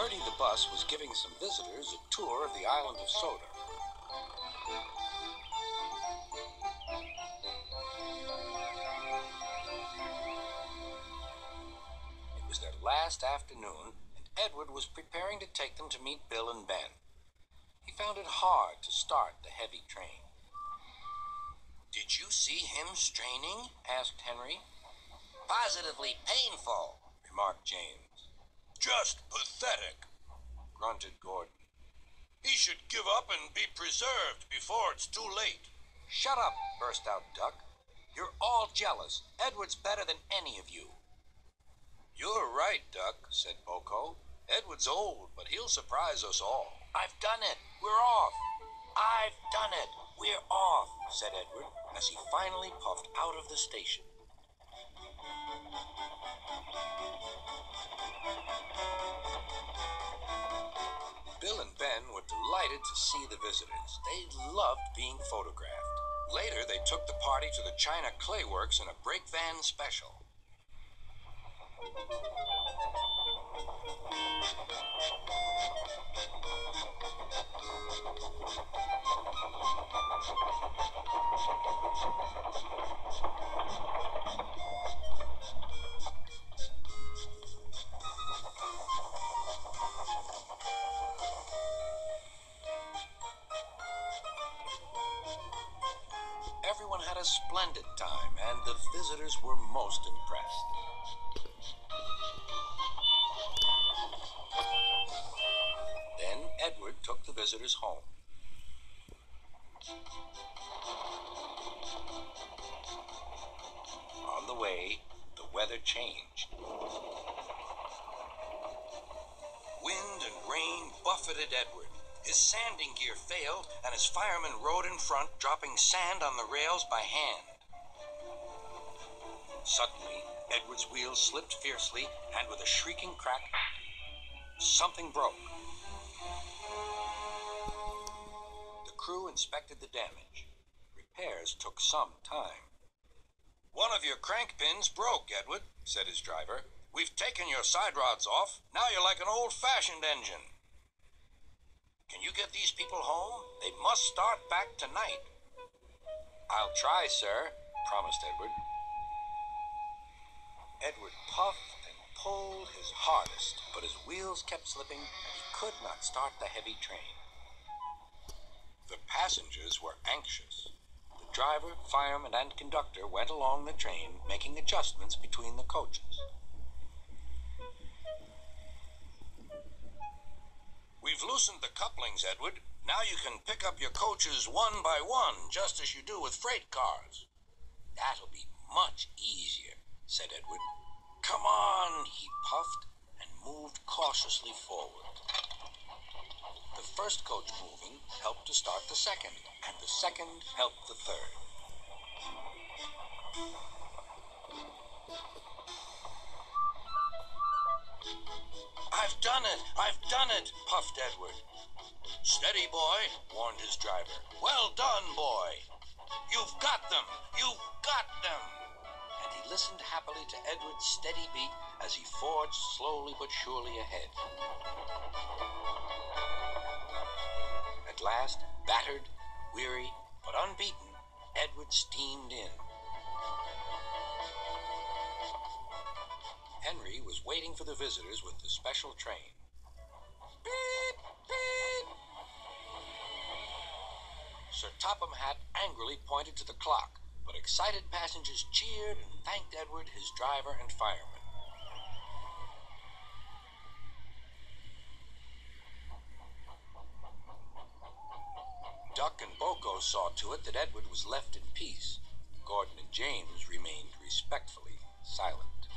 Bertie the bus was giving some visitors a tour of the island of Soda. It was their last afternoon, and Edward was preparing to take them to meet Bill and Ben. He found it hard to start the heavy train. "Did you see him straining?" asked Henry. "Positively painful," remarked James. "Just pathetic," grunted Gordon. "He should give up and be preserved before it's too late." "Shut up," burst out Duck. "You're all jealous. Edward's better than any of you." "You're right, Duck," said BoCo. "Edward's old, but he'll surprise us all." "I've done it. We're off." "I've done it. We're off," said Edward, as he finally puffed out of the station. Bill and Ben were delighted to see the visitors. They loved being photographed. Later, they took the party to the China Clay Works in a brake van special. Everyone had a splendid time, and the visitors were most impressed. Then Edward took the visitors home. On the way, the weather changed. Wind and rain buffeted Edward. His sanding gear failed, and his firemen rode in front, dropping sand on the rails by hand. Suddenly, Edward's wheels slipped fiercely, and with a shrieking crack, something broke. The crew inspected the damage. Repairs took some time. "One of your crank pins broke, Edward," said his driver. "We've taken your side rods off. Now you're like an old-fashioned engine." "Can you get these people home? They must start back tonight." "I'll try, sir," promised Edward. Edward puffed and pulled his hardest, but his wheels kept slipping, and he could not start the heavy train. The passengers were anxious. The driver, fireman, and conductor went along the train, making adjustments between the coaches. "We've loosened the couplings, Edward. Now you can pick up your coaches one by one, just as you do with freight cars." "That'll be much easier," said Edward. "Come on," he puffed and moved cautiously forward. The first coach moving helped to start the second, and the second helped the third. "I've done it! I've done it!" puffed Edward. "Steady, boy," warned his driver. "Well done, boy. You've got them! You've got them!" And he listened happily to Edward's steady beat as he forged slowly but surely ahead. At last, battered, weary, but unbeaten, Edward steamed in. Henry was waiting for the visitors with the special train. Beep, beep. Sir Topham Hatt angrily pointed to the clock, but excited passengers cheered and thanked Edward, his driver, and firemen. Duck and BoCo saw to it that Edward was left in peace. Gordon and James remained respectfully silent.